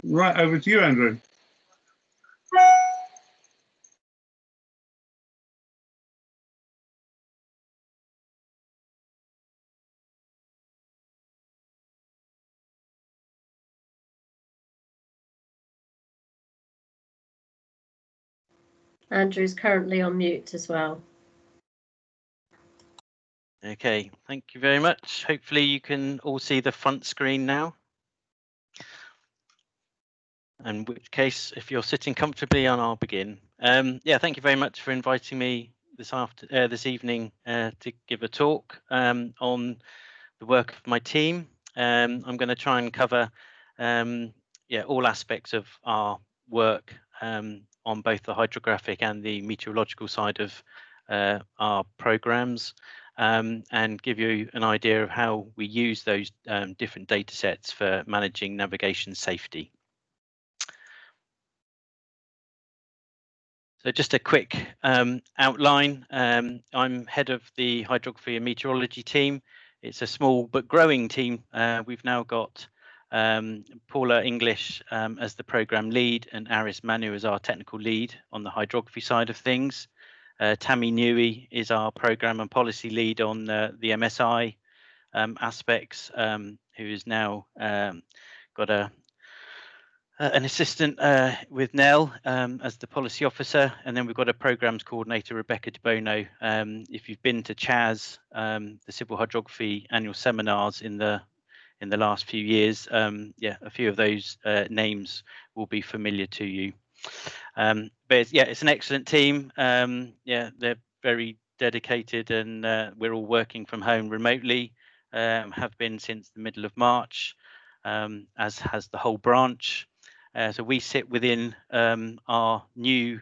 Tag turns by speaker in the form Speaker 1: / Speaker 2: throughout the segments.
Speaker 1: Right, over to you, Andrew.
Speaker 2: Andrew's currently on mute as well.
Speaker 3: Okay, thank you very much. Hopefully you can all see the front screen now. In which case, if you're sitting comfortably on, I'll begin. Yeah, thank you very much for inviting me this evening to give a talk on the work of my team. I'm going to try and cover all aspects of our work on both the hydrographic and the meteorological side of our programs, and give you an idea of how we use those different data sets for managing navigation safety. So just a quick outline. I'm head of the hydrography and meteorology team. It's a small but growing team. We've now got Paula English as the program lead and Aris Manu as our technical lead on the hydrography side of things. Tammy Newey is our program and policy lead on the MSI aspects, who is now got an assistant with Nell as the policy officer, and then we've got a programs coordinator, Rebecca De Bono. If you've been to CHAS, the Civil Hydrography annual seminars in the last few years, a few of those names will be familiar to you. But yeah, it's an excellent team. They're very dedicated, and we're all working from home remotely. Have been since the middle of March, as has the whole branch. So we sit within our new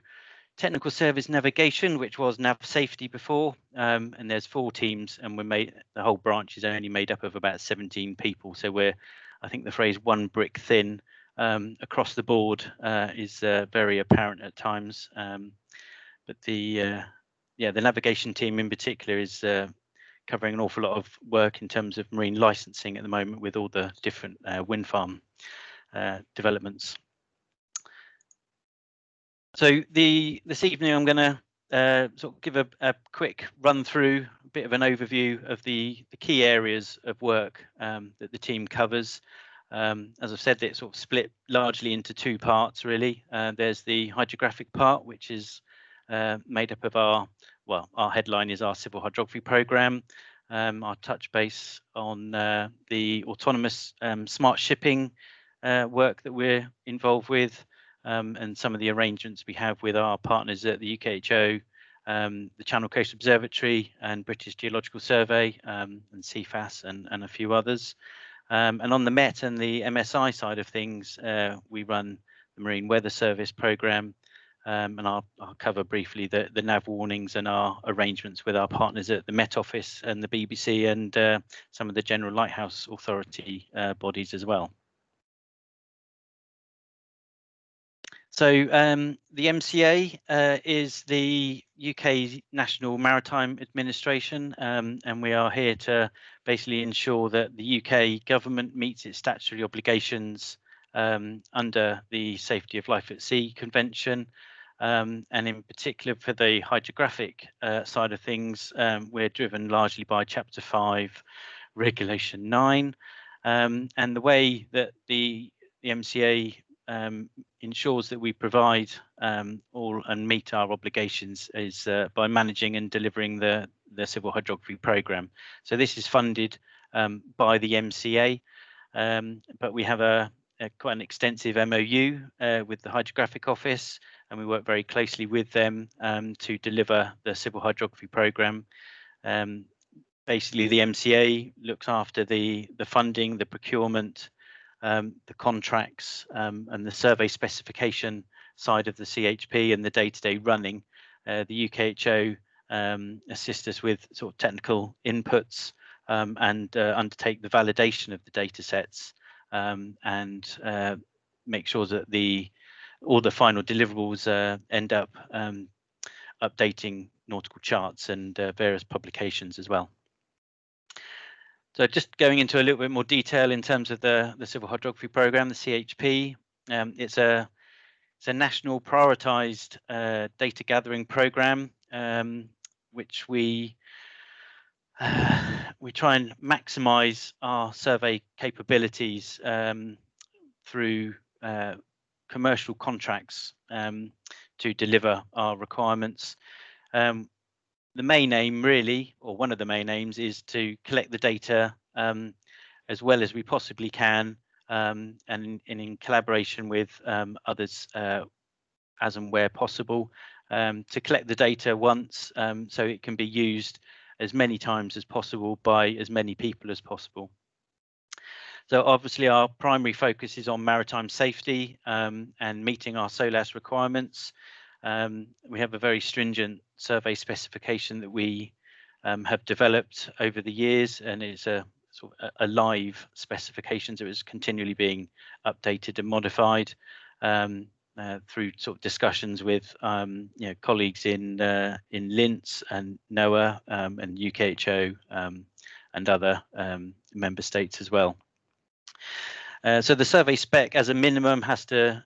Speaker 3: technical service navigation, which was nav safety before, and there's 4 teams, and the whole branch is only made up of about 17 people. So we're, I think the phrase "one brick thin" across the board is very apparent at times. But the navigation team in particular is covering an awful lot of work in terms of marine licensing at the moment, with all the different wind farm developments. So this evening I'm going to sort of give a quick run through, a bit of an overview of the key areas of work that the team covers. As I've said, it's sort of split largely into 2 parts really. There's the hydrographic part, which is made up of our headline is our civil hydrography program. I'll touch base on the autonomous smart shipping work that we're involved with, and some of the arrangements we have with our partners at the UKHO, the Channel Coast Observatory and British Geological Survey, and CFAS and a few others. And on the MET and the MSI side of things, we run the Marine Weather Service program, and I'll cover briefly the nav warnings and our arrangements with our partners at the Met Office and the BBC, and some of the General Lighthouse Authority bodies as well. So the MCA is the UK National Maritime Administration, and we are here to basically ensure that the UK government meets its statutory obligations under the Safety of Life at Sea Convention, and in particular for the hydrographic side of things, we're driven largely by Chapter 5, Regulation 9, and the way that the MCA ensures that we provide all and meet our obligations is by managing and delivering the civil hydrography program. So this is funded by the MCA, but we have quite an extensive MOU with the Hydrographic Office, and we work very closely with them to deliver the civil hydrography program. Basically, the MCA looks after the funding, the procurement, the contracts, and the survey specification side of the CHP and the day-to-day running. The UKHO assist us with sort of technical inputs and undertake the validation of the data sets, and make sure that all the final deliverables end up updating nautical charts and various publications as well. So just going into a little bit more detail in terms of the civil hydrography program, the CHP. It's a national prioritised data gathering programme, which we try and maximise our survey capabilities through commercial contracts to deliver our requirements. The main aim, really, or one of the main aims, is to collect the data as well as we possibly can, and in collaboration with others as and where possible, to collect the data once so it can be used as many times as possible by as many people as possible. So obviously our primary focus is on maritime safety and meeting our SOLAS requirements. We have a very stringent survey specification that we have developed over the years, and it's a sort of a live specification, so it's continually being updated and modified through sort of discussions with colleagues in LINTS and NOAA and UKHO and other member states as well. So the survey spec as a minimum has to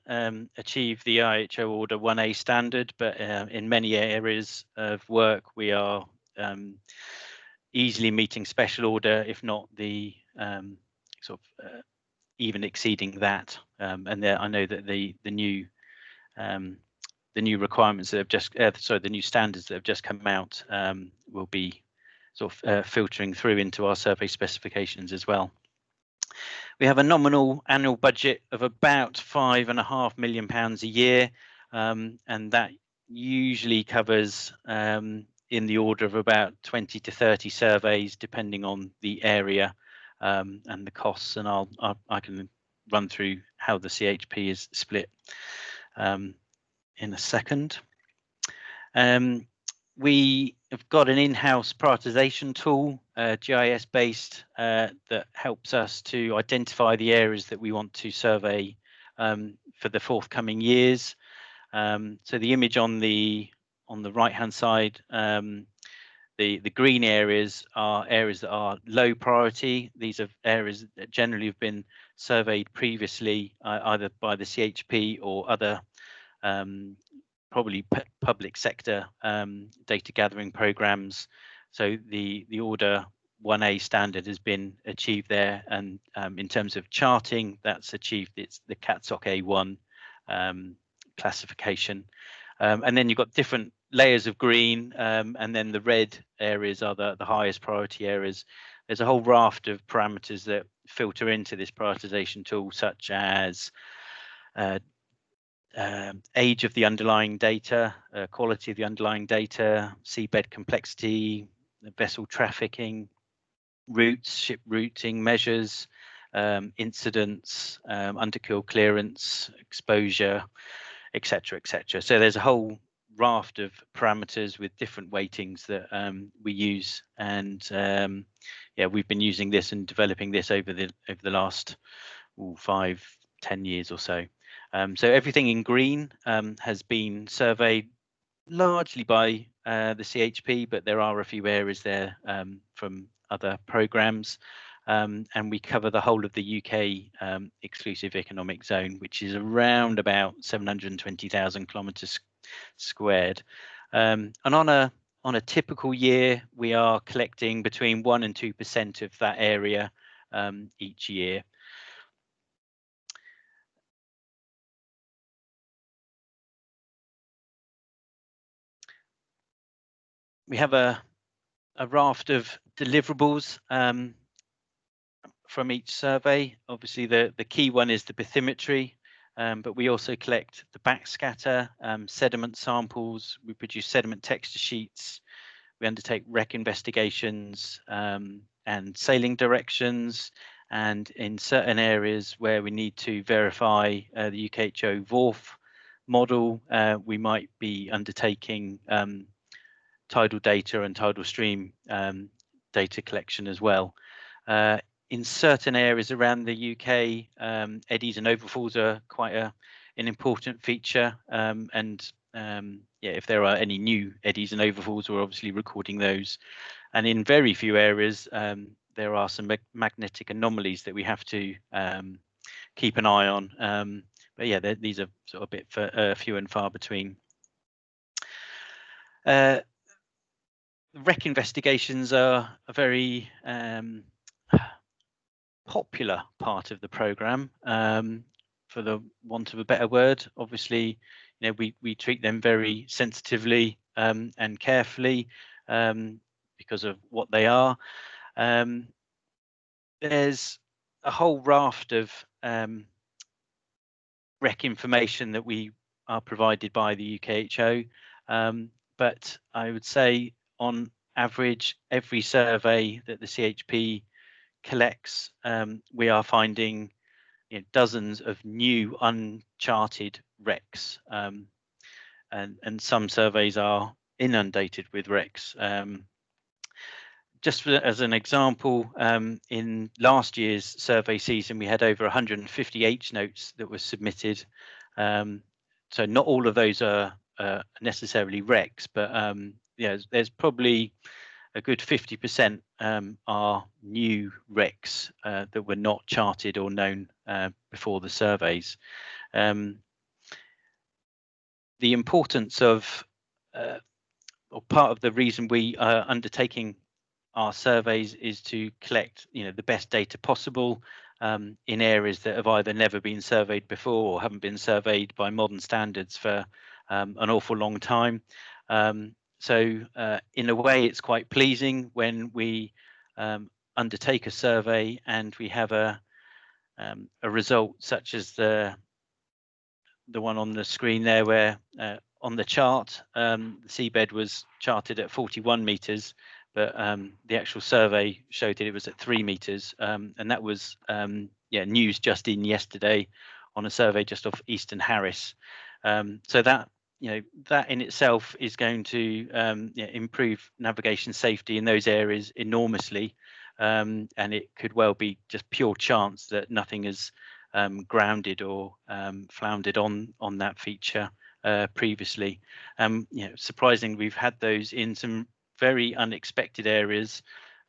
Speaker 3: achieve the IHO Order 1A standard, but in many areas of work we are easily meeting special order, if not the even exceeding that. And I know that the new requirements that have just the new standards that have just come out will be sort of filtering through into our survey specifications as well. We have a nominal annual budget of about £5.5 million a year, and that usually covers in the order of about 20 to 30 surveys, depending on the area and the costs. And I can run through how the CHP is split in a second. We have got an in-house prioritization tool, GIS-based, that helps us to identify the areas that we want to survey for the forthcoming years. So the image on the right-hand side, the green areas are areas that are low priority. These are areas that generally have been surveyed previously, either by the CHP or other probably public sector data gathering programs. So the Order 1A standard has been achieved there, and in terms of charting, that's achieved. It's the CATSOC A1 classification, and then you've got different layers of green, and then the red areas are the highest priority areas. There's a whole raft of parameters that filter into this prioritization tool, such as age of the underlying data, quality of the underlying data, seabed complexity, vessel trafficking, routes, ship routing measures, incidents, underkill clearance, exposure, etc., etc. So there's a whole raft of parameters with different weightings that we use, and yeah, we've been using this and developing this over the last 5-10 years or so. So everything in green has been surveyed largely by the CHP, but there are a few areas there from other programs, and we cover the whole of the UK exclusive economic zone, which is around about 720,000 kilometres squared. And on a typical year, we are collecting between 1% and 2% of that area each year. We have a raft of deliverables from each survey. Obviously, the key one is the bathymetry, but we also collect the backscatter, sediment samples. We produce sediment texture sheets. We undertake wreck investigations and sailing directions. And in certain areas where we need to verify the UKHO VORF model, we might be undertaking tidal data and tidal stream data collection as well. In certain areas around the UK, eddies and overfalls are quite an important feature, and yeah, if there are any new eddies and overfalls, we're obviously recording those. And in very few areas, there are some magnetic anomalies that we have to keep an eye on, but yeah, these are sort of a bit few and far between. Wreck investigations are a very popular part of the programme, for the want of a better word. Obviously, you know, we treat them very sensitively and carefully because of what they are. There's a whole raft of wreck information that we are provided by the UKHO, but I would say on average, every survey that the CHP collects, we are finding, you know, dozens of new uncharted wrecks, and some surveys are inundated with wrecks. Just as an example, in last year's survey season, we had over 150 H notes that were submitted. So not all of those are necessarily wrecks, but yeah, there's probably a good 50% are new wrecks that were not charted or known before the surveys. The importance of, or part of the reason we are undertaking our surveys is to collect, you know, the best data possible in areas that have either never been surveyed before or haven't been surveyed by modern standards for an awful long time. So in a way, it's quite pleasing when we undertake a survey and we have a result such as the one on the screen there, where on the chart, the seabed was charted at 41 meters, but the actual survey showed that it was at 3 meters, and that was yeah, news just in yesterday on a survey just off Eastern Harris. So that, you know, that in itself is going to yeah, improve navigation safety in those areas enormously, and it could well be just pure chance that nothing is grounded or floundered on that feature previously. You know, surprisingly, we've had those in some very unexpected areas.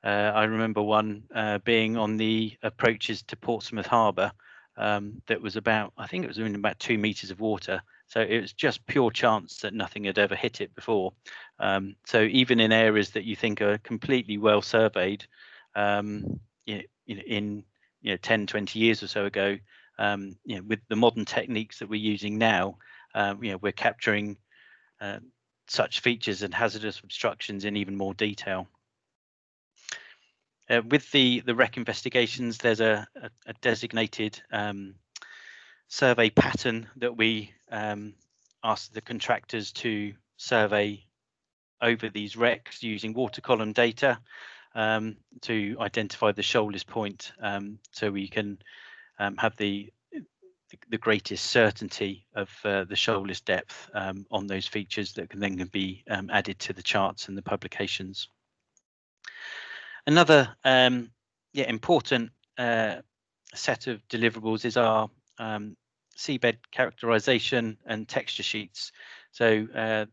Speaker 3: I remember one being on the approaches to Portsmouth Harbour, that was about, I think it was in about 2 meters of water. So it was just pure chance that nothing had ever hit it before. So even in areas that you think are completely well surveyed, in 10, 20 years or so ago, you know, with the modern techniques that we're using now, you know, we're capturing such features and hazardous obstructions in even more detail. With the wreck investigations, there's a designated survey pattern that we ask the contractors to survey over these wrecks using water column data to identify the shoalest point, so we can have the greatest certainty of the shoalest depth on those features that can then be added to the charts and the publications. Another yeah, important set of deliverables is our seabed characterization and texture sheets. So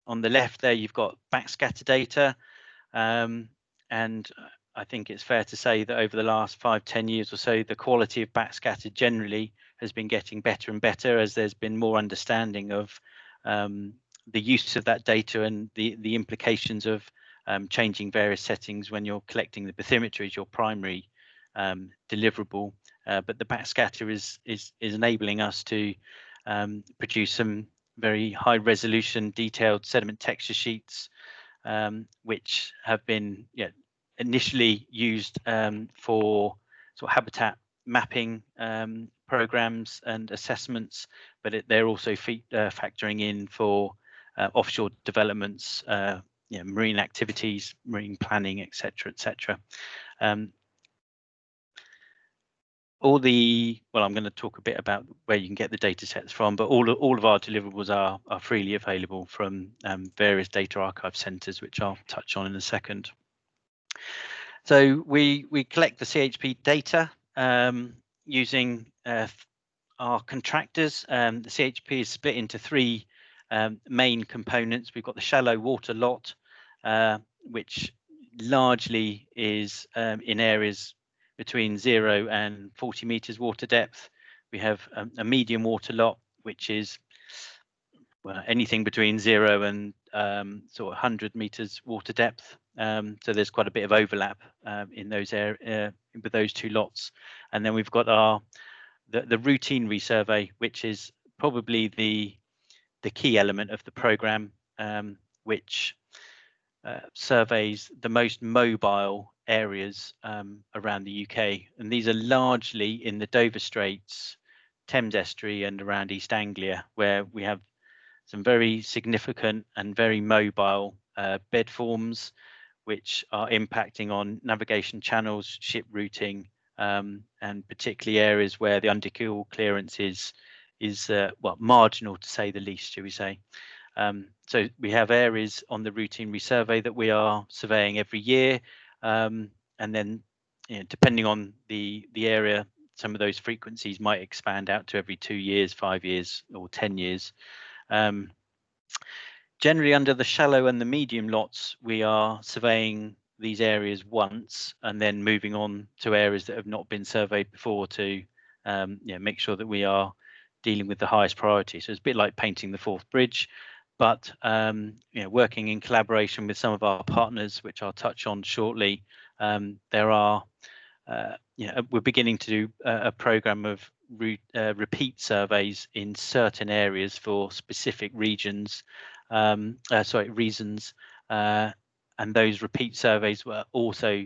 Speaker 3: on the left there, you've got backscatter data, and I think it's fair to say that over the last 5-10 years or so, the quality of backscatter generally has been getting better and better as there's been more understanding of the use of that data and the implications of changing various settings when you're collecting the bathymetry as your primary deliverable. But the backscatter is enabling us to produce some very high resolution detailed sediment texture sheets, which have been initially used for sort of habitat mapping programs and assessments, but they're also factoring in for offshore developments, marine activities, marine planning, etc., etc. All the, well, I'm going to talk a bit about where you can get the data sets from, but all of our deliverables are freely available from various data archive centres, which I'll touch on in a second. So we collect the CHP data using our contractors. The CHP is split into 3 main components. We've got the shallow water lot, which largely is in areas between 0 and 40 meters water depth. We have a medium water lot, which is anything between 0 and sort of 100 meters water depth. So there's quite a bit of overlap in those with those two lots. And then we've got the routine resurvey, which is probably the key element of the program, which surveys the most mobile areas around the UK, and these are largely in the Dover Straits, Thames Estuary, and around East Anglia, where we have some very significant and very mobile bed forms, which are impacting on navigation channels, ship routing, and particularly areas where the underkeel clearance is marginal, to say the least, shall we say. So we have areas on the routine resurvey that we are surveying every year, and then depending on the area, some of those frequencies might expand out to every 2 years, 5 years, or 10 years. Generally, under the shallow and the medium lots, we are surveying these areas once and then moving on to areas that have not been surveyed before to make sure that we are dealing with the highest priority. So it's a bit like painting the Forth Bridge, but working in collaboration with some of our partners, which I'll touch on shortly. There are we're beginning to do a program of repeat surveys in certain areas for specific reasons, and those repeat surveys will also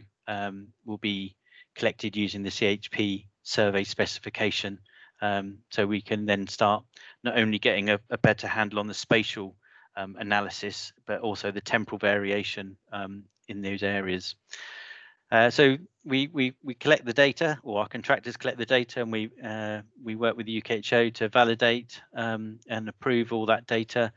Speaker 3: will be collected using the CHP survey specification, so we can then start not only getting a better handle on the spatial analysis, but also the temporal variation in those areas. So we collect the data, or our contractors collect the data, and we work with the UKHO to validate and approve all that data,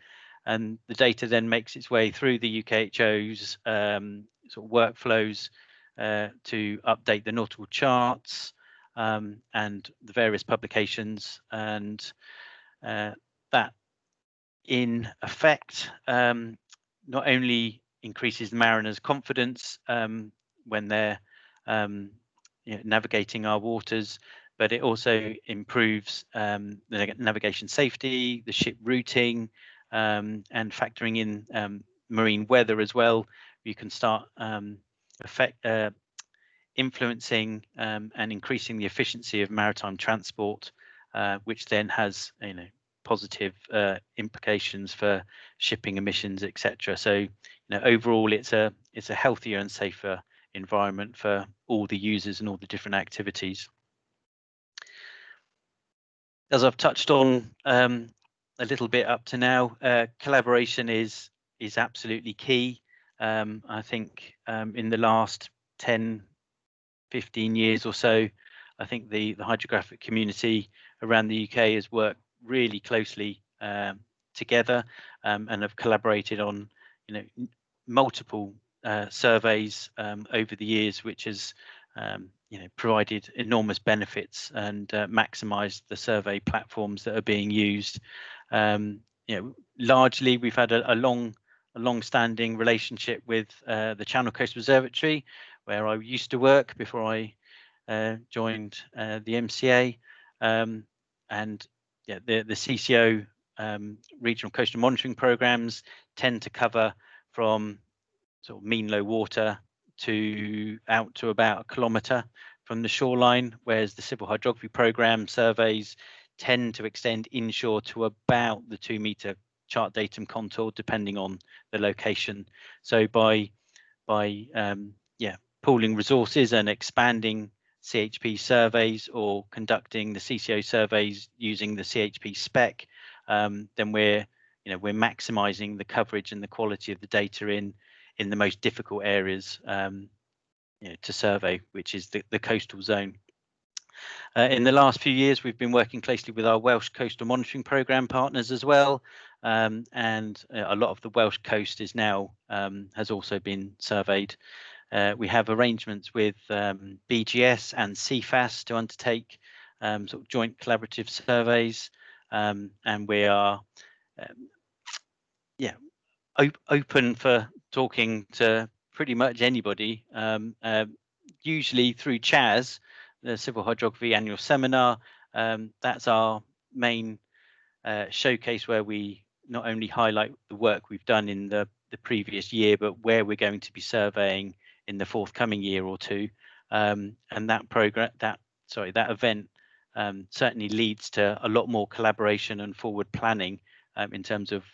Speaker 3: and the data then makes its way through the UKHO's sort of workflows to update the nautical charts and the various publications, and that in effect not only increases the mariners' confidence when they're navigating our waters, but it also improves the navigation safety, the ship routing, and factoring in marine weather as well. You can start influencing and increasing the efficiency of maritime transport, which then has positive implications for shipping emissions, etc. So overall it's a healthier and safer environment for all the users and all the different activities. As I've touched on a little bit up to now, collaboration is absolutely key. I think in the last 10, 15 years or so, I think the hydrographic community around the UK has worked really closely together and have collaborated on multiple surveys over the years, which has provided enormous benefits and maximised the survey platforms that are being used. Largely, we've had a long-standing relationship with the Channel Coast Observatory, where I used to work before I joined the MCA, and the CCO regional coastal monitoring programs tend to cover from sort of mean low water to out to about 1 kilometre from the shoreline, whereas the civil hydrography program surveys tend to extend inshore to about the 2 metre chart datum contour, depending on the location. So by pooling resources and expanding CHP surveys, or conducting the CCO surveys using the CHP spec, then we're maximising the coverage and the quality of the data in the most difficult areas to survey, which is the coastal zone. In the last few years, we've been working closely with our Welsh Coastal Monitoring Programme partners as well, and a lot of the Welsh coast is now has also been surveyed. We have arrangements with BGS and CFAS to undertake sort of joint collaborative surveys, and we are open for talking to pretty much anybody, usually through CHAS, the Civil Hydrography Annual Seminar. That's our main showcase where we not only highlight the work we've done in the previous year, but where we're going to be surveying in the forthcoming year or two. And that event certainly leads to a lot more collaboration and forward planning in terms of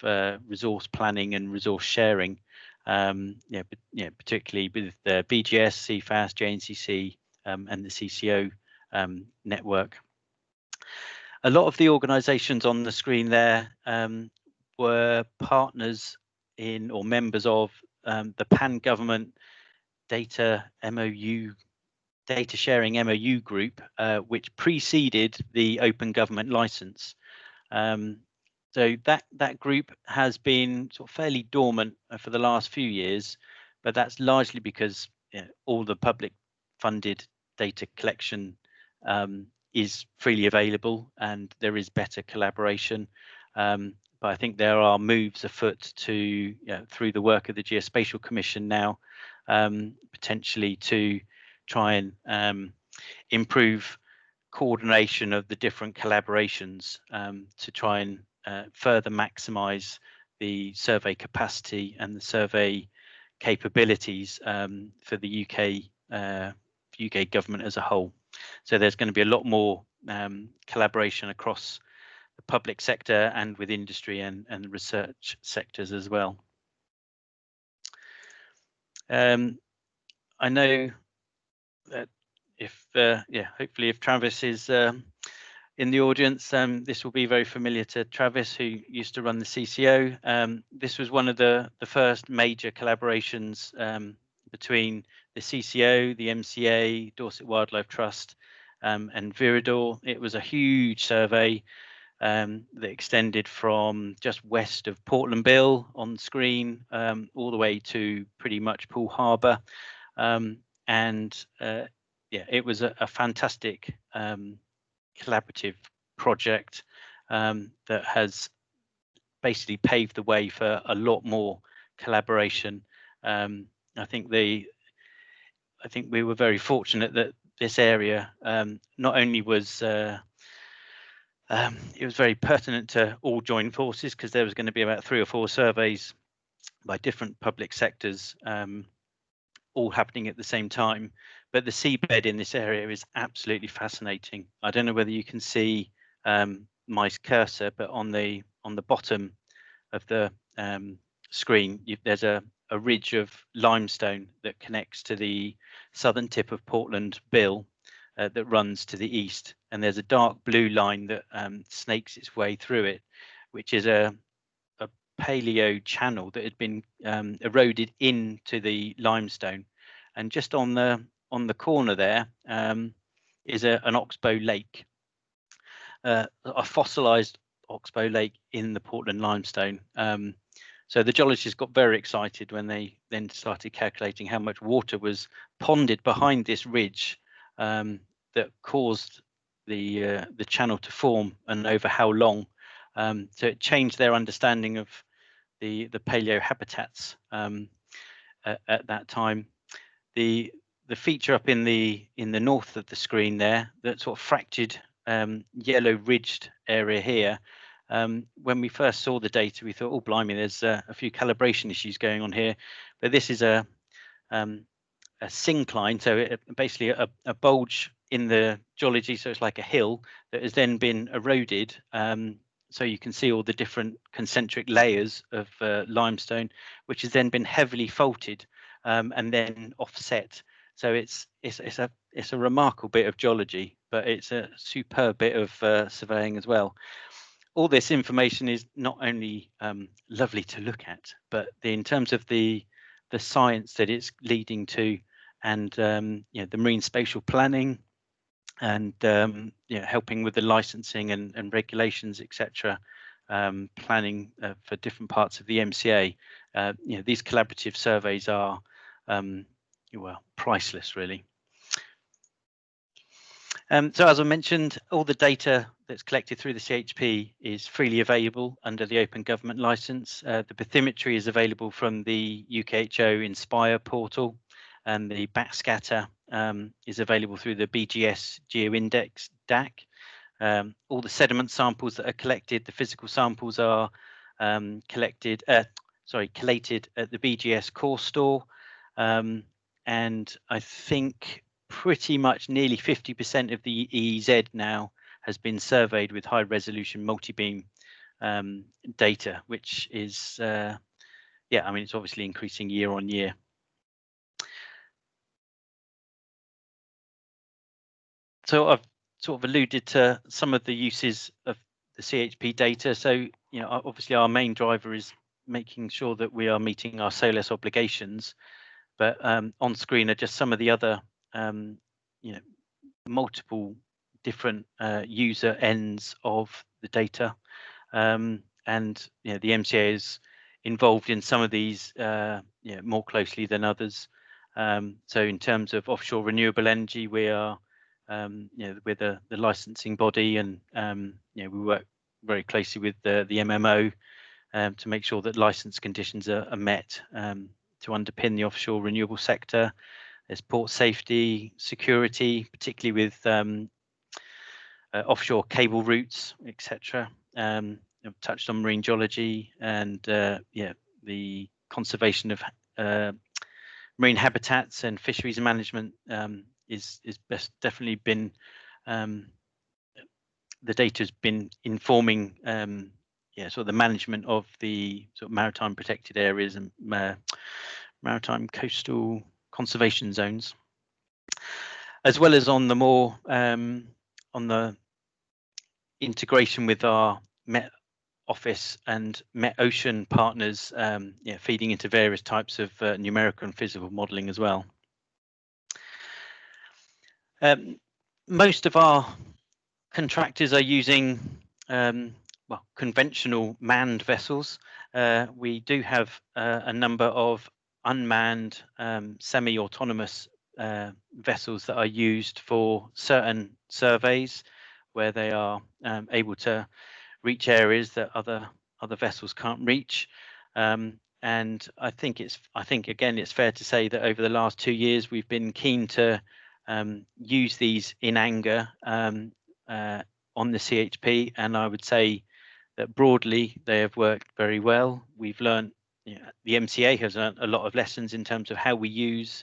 Speaker 3: resource planning and resource sharing. Particularly with the BGS, CFAS, JNCC, and the CCO network. A lot of the organisations on the screen there were partners in or members of the Pan-Government Data Sharing MOU group, which preceded the Open Government Licence. So that group has been sort of fairly dormant for the last few years, but that's largely because all the public funded data collection is freely available and there is better collaboration. But I think there are moves afoot to, through the work of the Geospatial Commission now, potentially to try and improve coordination of the different collaborations to try and further maximise the survey capacity and the survey capabilities for the UK government as a whole. So there's going to be a lot more collaboration across the public sector and with industry and research sectors as well. I know that hopefully if Travis is in the audience, this will be very familiar to Travis, who used to run the CCO. This was one of the first major collaborations between the CCO, the MCA, Dorset Wildlife Trust, and Viridor. It was a huge survey that extended from just west of Portland Bill on screen all the way to pretty much Poole Harbour. It was a fantastic collaborative project that has basically paved the way for a lot more collaboration. I think we were very fortunate that this area not only was it was very pertinent to all join forces, because there was going to be about 3 or 4 surveys by different public sectors all happening at the same time. But the seabed in this area is absolutely fascinating. I don't know whether you can see my cursor, but on the bottom of the screen, there's a ridge of limestone that connects to the southern tip of Portland Bill that runs to the east, and there's a dark blue line that snakes its way through it, which is a paleo channel that had been eroded into the limestone. And just on the corner there is an oxbow lake, a fossilized oxbow lake in the Portland limestone. So the geologists got very excited when they then started calculating how much water was ponded behind this ridge that caused the channel to form, and over how long. So it changed their understanding of the paleo habitats at that time. The feature up in the north of the screen there, that sort of fractured yellow ridged area here, when we first saw the data, we thought, oh blimey, there's a few calibration issues going on here. But this is a syncline, so basically a bulge in the geology, so it's like a hill that has then been eroded. So you can see all the different concentric layers of limestone, which has then been heavily faulted and then offset. So it's a remarkable bit of geology, but it's a superb bit of surveying as well. All this information is not only lovely to look at, but in terms of the science that it's leading to, and the marine spatial planning, and helping with the licensing and regulations, etc., planning for different parts of the MCA. These collaborative surveys are priceless, really. So as I mentioned, all the data that's collected through the CHP is freely available under the Open Government Licence. The bathymetry is available from the UKHO Inspire portal, and the backscatter is available through the BGS GeoIndex DAC. All the sediment samples that are collected, the physical samples are collated at the BGS core store, and I think pretty much nearly 50% of the EEZ now has been surveyed with high resolution multi-beam data, which is yeah, I mean, it's obviously increasing year on year. So I've sort of alluded to some of the uses of the CHP data. So, you know, obviously our main driver is making sure that we are meeting our SOLAS obligations, but on screen are just some of the other, you know, multiple different user ends of the data. And, you know, the MCA is involved in some of these you know, more closely than others. So in terms of offshore renewable energy, we are you know, with the licensing body, and you know, we work very closely with the MMO to make sure that license conditions are met to underpin the offshore renewable sector. There's port safety, security, particularly with offshore cable routes, etc. I've touched on marine geology and yeah, the conservation of marine habitats and fisheries management is definitely been the data has been informing yeah, sort of the management of the sort of maritime protected areas and maritime coastal conservation zones, as well as on the more on the integration with our Met Office and Met Ocean partners, yeah, feeding into various types of numerical and physical modelling as well. Most of our contractors are using well, conventional manned vessels. We do have a number of unmanned semi-autonomous vessels that are used for certain surveys where they are able to reach areas that other vessels can't reach. And I think again it's fair to say that over the last 2 years we've been keen to use these in anger on the CHP, and I would say that broadly they have worked very well. We've learned, you know, the MCA has learned a lot of lessons in terms of how we use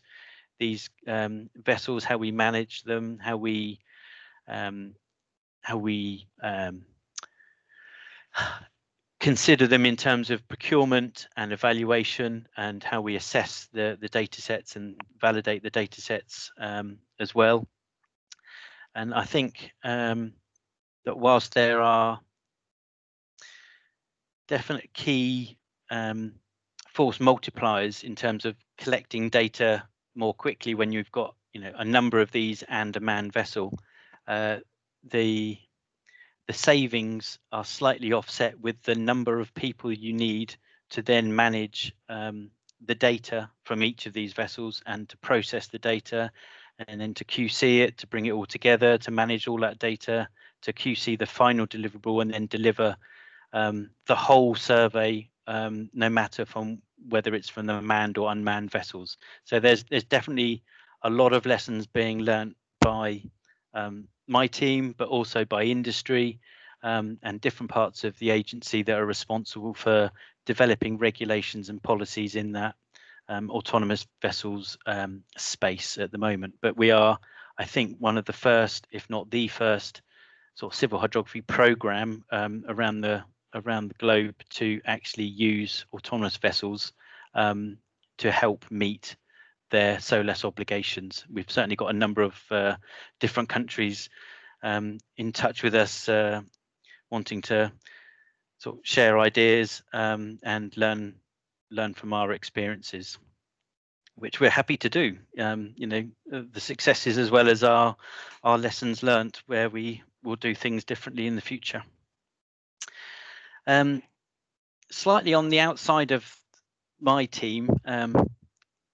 Speaker 3: these vessels, how we manage them, how we consider them in terms of procurement and evaluation, and how we assess the data sets and validate the data sets as well. And I think that whilst there are definite key force multipliers in terms of collecting data more quickly when you've got, you know, a number of these and a manned vessel, the savings are slightly offset with the number of people you need to then manage the data from each of these vessels and to process the data, and then to QC it, to bring it all together, to manage all that data, to QC the final deliverable, and then deliver the whole survey, no matter from whether it's from the manned or unmanned vessels. So there's definitely a lot of lessons being learnt by my team, but also by industry and different parts of the agency that are responsible for developing regulations and policies in that autonomous vessels space at the moment. But we are, I think, one of the first, if not the first, sort of civil hydrography program around the globe to actually use autonomous vessels to help meet their SOLAS obligations. We've certainly got a number of different countries in touch with us, wanting to sort of share ideas and learn from our experiences, which we're happy to do. You know, the successes as well as our lessons learnt, where we will do things differently in the future. Slightly on the outside of my team,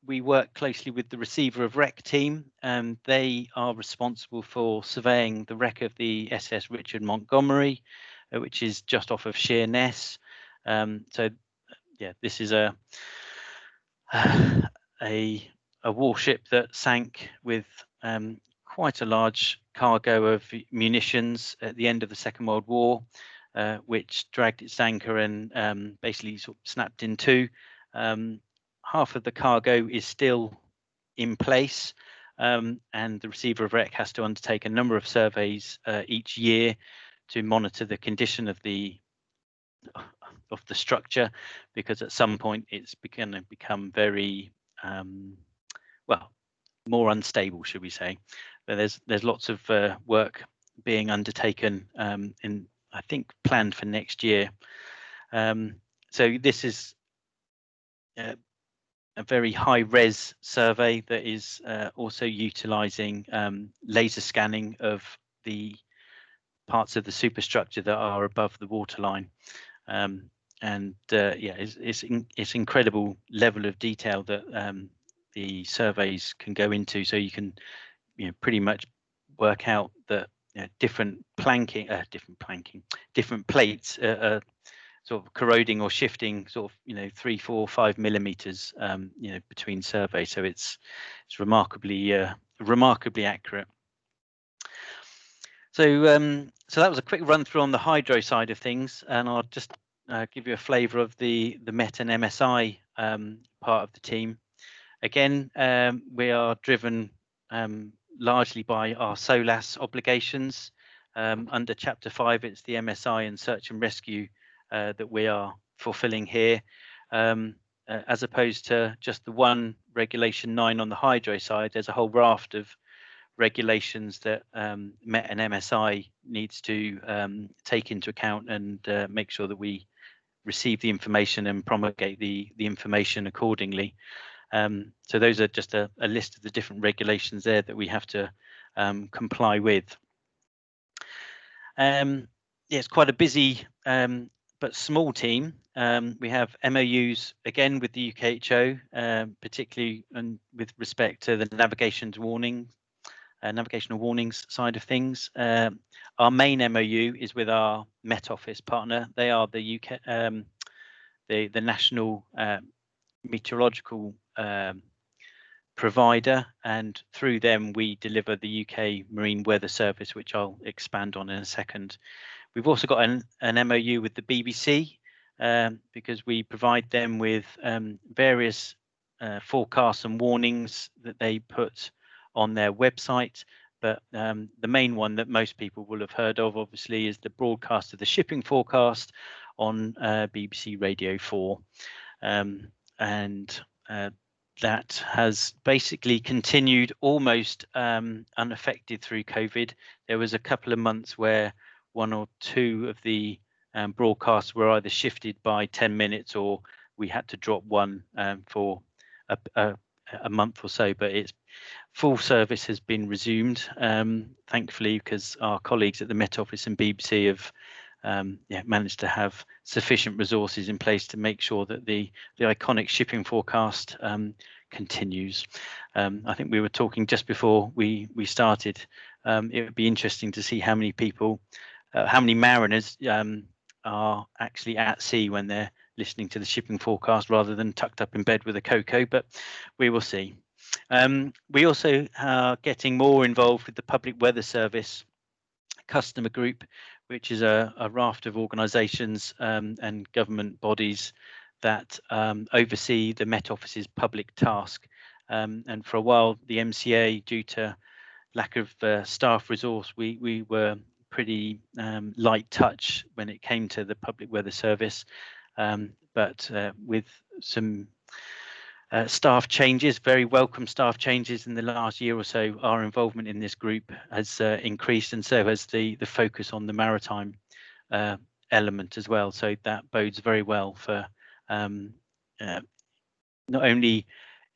Speaker 3: we work closely with the receiver of wreck team. They are responsible for surveying the wreck of the SS Richard Montgomery, which is just off of Sheerness. So yeah, this is a a warship that sank with quite a large cargo of munitions at the end of the Second World War, which dragged its anchor and basically sort of snapped in two. Half of the cargo is still in place, and the receiver of wreck has to undertake a number of surveys each year to monitor the condition of the structure, because at some point it's going to become very well, more unstable, should we say. But there's lots of work being undertaken in, I think, planned for next year. So this is a very high-res survey that is also utilizing laser scanning of the parts of the superstructure that are above the waterline. And yeah, it's incredible level of detail that the surveys can go into. So you can, pretty much work out that different plates sort of corroding or shifting sort of 3, 4, 5 millimeters between surveys. So it's remarkably accurate. So so that was a quick run through on the hydro side of things, and I'll just give you a flavour of the Met and MSI part of the team. Again, we are driven largely by our SOLAS obligations. Under Chapter 5, it's the MSI and search and rescue that we are fulfilling here, as opposed to just the one Regulation 9 on the hydro side. There's a whole raft of regulations that Met and MSI needs to take into account and make sure that we receive the information and promulgate the information accordingly. So those are just a list of the different regulations there that we have to comply with. Yeah, it's quite a busy but small team. We have MOUs again with the UKHO, particularly with respect to the navigational warnings side of things. Our main MOU is with our Met Office partner. They are the UK, the national meteorological provider, and through them we deliver the UK Marine Weather Service, which I'll expand on in a second. We've also got an MOU with the BBC because we provide them with various forecasts and warnings that they put on their website. But the main one that most people will have heard of, obviously, is the broadcast of the shipping forecast on BBC Radio 4. And that has basically continued almost unaffected through COVID. There was a couple of months where one or two of the broadcasts were either shifted by 10 minutes or we had to drop one for a month or so, but it's full service has been resumed, thankfully, because our colleagues at the Met Office and BBC have managed to have sufficient resources in place to make sure that the iconic shipping forecast continues. I think we were talking just before we started. It would be interesting to see how many people, how many mariners are actually at sea when they're listening to the shipping forecast rather than tucked up in bed with a cocoa, but we will see. We also are getting more involved with the Public Weather Service customer group, which is a raft of organisations and government bodies that oversee the Met Office's public task. And for a while, the MCA, due to lack of staff resource, we were pretty light touch when it came to the Public Weather Service. But with some staff changes, very welcome staff changes in the last year or so, our involvement in this group has increased, and so has the focus on the maritime element as well. So that bodes very well for not only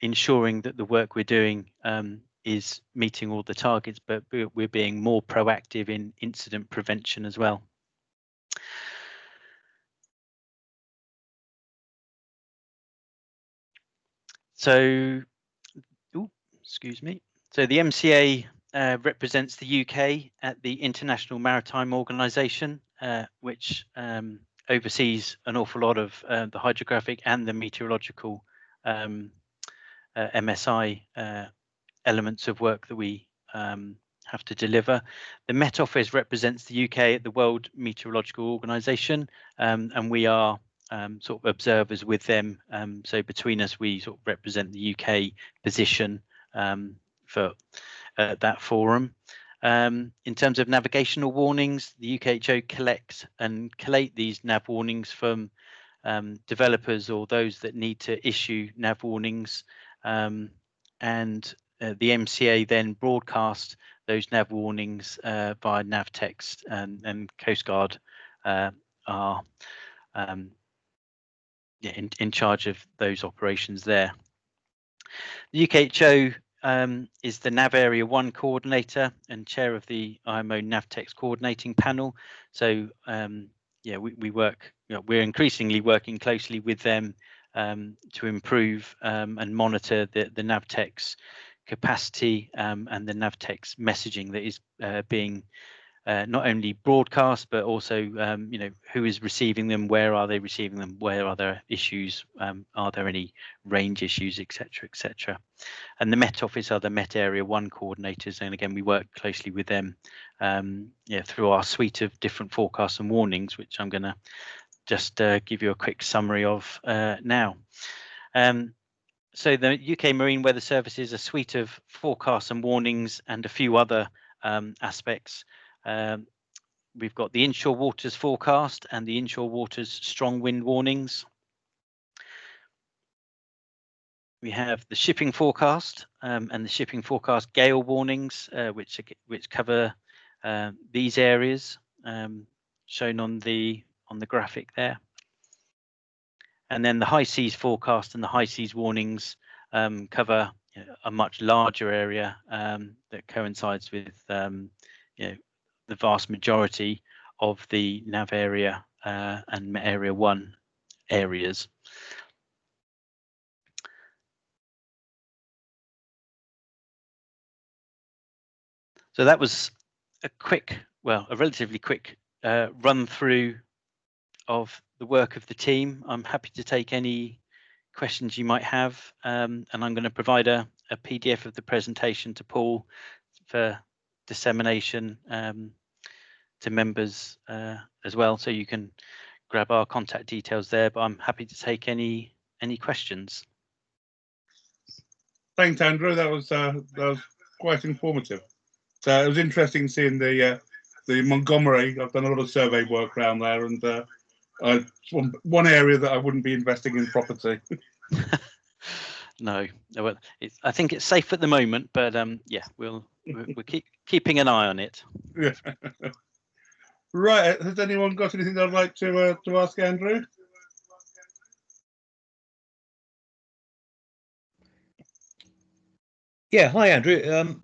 Speaker 3: ensuring that the work we're doing is meeting all the targets, but we're being more proactive in incident prevention as well. So, excuse me. So the MCA represents the UK at the International Maritime Organization, which oversees an awful lot of the hydrographic and the meteorological MSI elements of work that we have to deliver. The Met Office represents the UK at the World Meteorological Organization, and we are sort of observers with them. So between us, we sort of represent the UK position for that forum. In terms of navigational warnings, the UKHO collects and collate these nav warnings from developers or those that need to issue nav warnings, and the MCA then broadcast those nav warnings via Navtext, and Coast Guard are in charge of those operations there. The UKHO is the Nav Area 1 coordinator and chair of the IMO Navtext coordinating panel. So yeah, we work, we're increasingly working closely with them to improve and monitor the Navtext capacity and the Navtext messaging that is being not only broadcast, but also who is receiving them, where are they receiving them, where are there issues, are there any range issues, etc., etc. And the Met Office are the Met Area 1 coordinators, and again we work closely with them through our suite of different forecasts and warnings, which I'm going to just give you a quick summary of now. So the UK Marine Weather Service is a suite of forecasts and warnings and a few other aspects. We've got the inshore waters forecast and the inshore waters strong wind warnings. We have the shipping forecast and the shipping forecast gale warnings, which cover these areas shown on the graphic there. And then the high seas forecast and the high seas warnings cover a much larger area that coincides with the vast majority of the Nav Area and Area 1 areas. So that was a relatively quick run through of the work of the team. I'm happy to take any questions you might have, and I'm going to provide a PDF of the presentation to Paul for dissemination to members as well, so you can grab our contact details there, but I'm happy to take any questions.
Speaker 1: Thanks, Andrew. That was quite informative. So it was interesting seeing the Montgomery. I've done a lot of survey work around there, and one area that I wouldn't be investing in property.
Speaker 3: No, I think it's safe at the moment, but yeah, we're keeping an eye on it.
Speaker 1: Yeah. Right. Has anyone got anything they'd like to ask Andrew?
Speaker 4: Yeah. Hi, Andrew.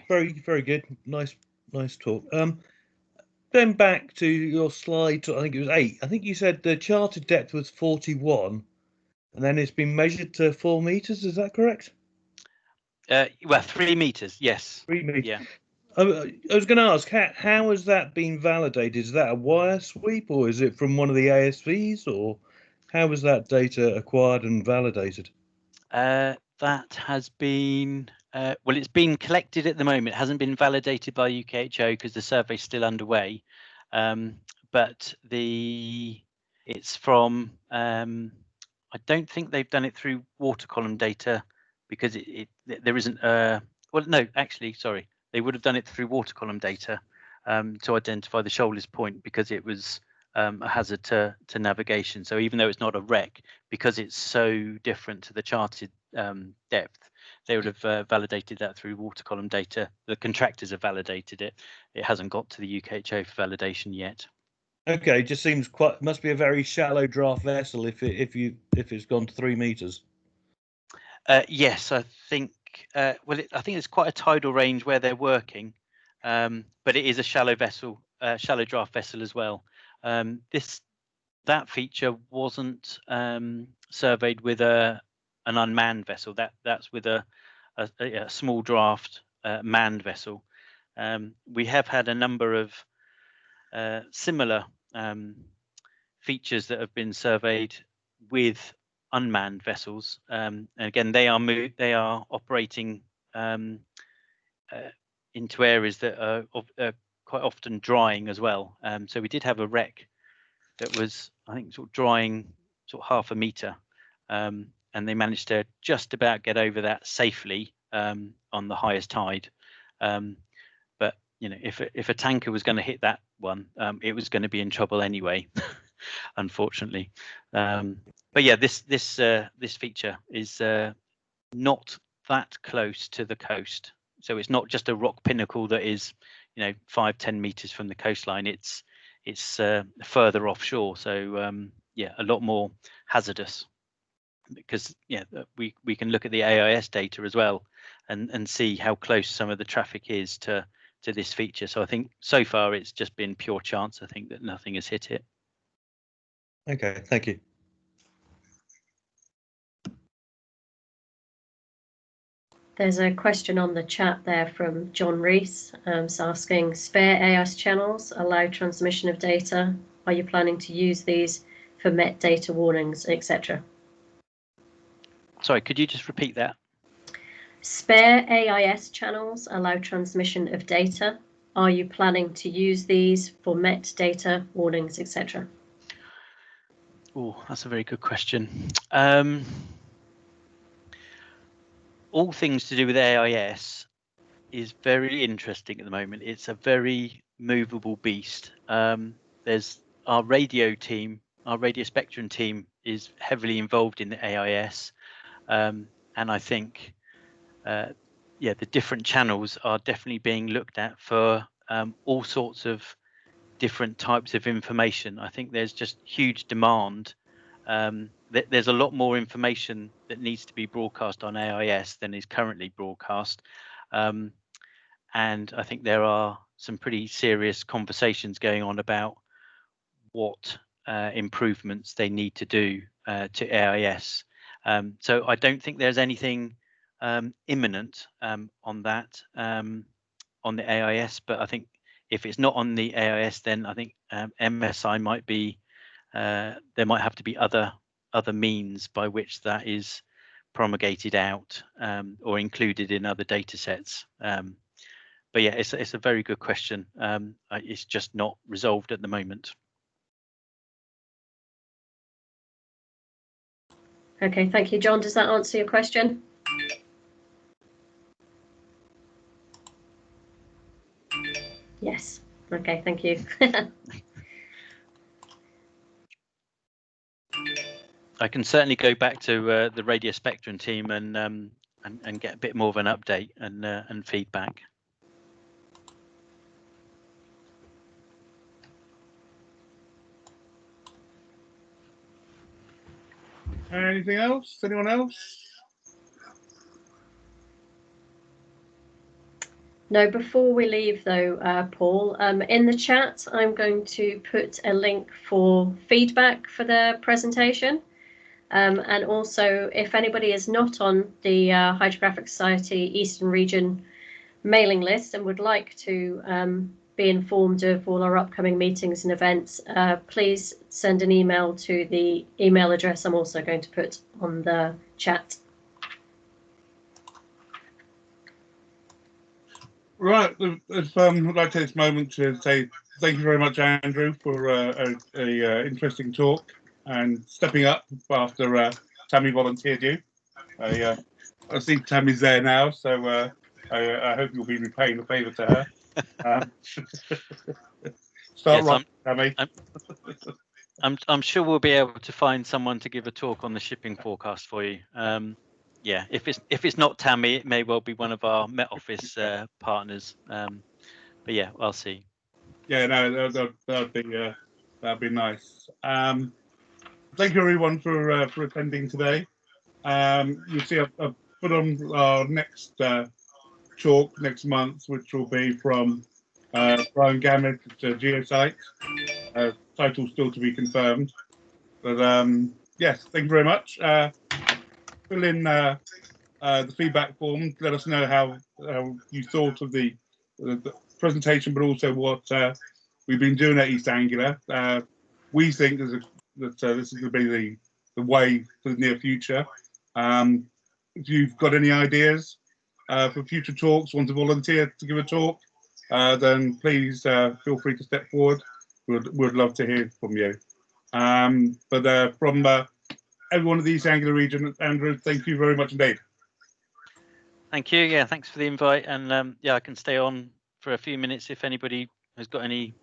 Speaker 4: Very, very good. Nice talk. Going back to your slide, I think it was 8. I think you said the charted depth was 41, and then it's been measured to 4 meters. Is that correct?
Speaker 3: Well, 3 meters. Yes.
Speaker 4: 3 meters.
Speaker 3: Yeah.
Speaker 4: I was going to ask, how has that been validated? Is that a wire sweep, or is it from one of the ASVs, or how was that data acquired and validated?
Speaker 3: That has been well, it's been collected at the moment. It hasn't been validated by UKHO because the survey's still underway. But it's from I don't think they've done it through water column data because there isn't well, no, actually, sorry, they would have done it through water column data to identify the shoalers point because it was a hazard to navigation. So even though it's not a wreck, because it's so different to the charted depth, they would have validated that through water column data. The contractors have validated it. It hasn't got to the UKHO for validation yet.
Speaker 4: Okay, it just seems must be a very shallow draft vessel if it's gone to 3 meters.
Speaker 3: Yes, I think. I think it's quite a tidal range where they're working, but it is a shallow vessel, shallow draft vessel as well. That feature wasn't surveyed with an unmanned vessel. That's with a small draft manned vessel. We have had a number of similar features that have been surveyed with unmanned vessels. And again, they are operating into areas that are quite often drying as well. So we did have a wreck that was, I think, sort of drying sort of half a meter, and they managed to just about get over that safely on the highest tide. But you know, if a tanker was going to hit that one, it was going to be in trouble anyway, unfortunately. But yeah, this feature is not that close to the coast, so it's not just a rock pinnacle that is, you know, 5-10 meters from the coastline. It's further offshore, so yeah, a lot more hazardous, because yeah, we can look at the AIS data as well and see how close some of the traffic is to this feature. So I think so far it's just been pure chance, I think, that nothing has hit it.
Speaker 4: Okay, thank you.
Speaker 2: There's a question on the chat there from John Rees, asking, spare AIS channels allow transmission of data. Are you planning to use these for MET data warnings, etc.?
Speaker 3: Sorry, could you just repeat that?
Speaker 2: Spare AIS channels allow transmission of data. Are you planning to use these for MET data warnings, etc.?
Speaker 3: Oh, that's a very good question. All things to do with AIS is very interesting at the moment. It's a very movable beast. There's our radio team, our radio spectrum team is heavily involved in the AIS, and I think yeah, the different channels are definitely being looked at for all sorts of different types of information. I think there's just huge demand. There's a lot more information that needs to be broadcast on AIS than is currently broadcast. And I think there are some pretty serious conversations going on about what improvements they need to do to AIS. So I don't think there's anything imminent on that, on the AIS, but I think if it's not on the AIS, then I think MSI might be, there might have to be other means by which that is promulgated out or included in other data sets. But yeah, it's a very good question. It's just not resolved at the moment.
Speaker 2: Okay, thank you, John. Does that answer your question? Yes. Okay, thank you.
Speaker 3: I can certainly go back to the Radio Spectrum team and get a bit more of an update and feedback.
Speaker 1: Anything else? Anyone else?
Speaker 2: No, before we leave though, Paul, in the chat, I'm going to put a link for feedback for the presentation. And also, if anybody is not on the Hydrographic Society Eastern Region mailing list and would like to be informed of all our upcoming meetings and events, please send an email to the email address I'm also going to put on the chat.
Speaker 1: Right, I'd like to take this moment to say thank you very much, Andrew, for a interesting talk and stepping up after Tammy volunteered you. I see Tammy's there now, so I hope you'll be repaying the favour to her. Start
Speaker 3: Yes,
Speaker 1: right, Tammy.
Speaker 3: I'm sure we'll be able to find someone to give a talk on the shipping forecast for you. Yeah, if it's not Tammy, it may well be one of our Met Office partners. But yeah, I'll see. Yeah,
Speaker 1: no, that'd be nice. Thank you everyone for attending today. You'll see I've put on our next talk next month, which will be from Brian Gammett to Geosite. Title still to be confirmed, but yes, thank you very much. Fill in the feedback form. Let us know how you thought of the presentation, but also what we've been doing at East Anglia. We think that this is going to be the way for the near future. If you've got any ideas for future talks, want to volunteer to give a talk, then please feel free to step forward. We'd love to hear from you. But from everyone in the East Anglia region, Andrew, thank you very much indeed.
Speaker 3: Thank you. Yeah, thanks for the invite. And yeah, I can stay on for a few minutes if anybody has got any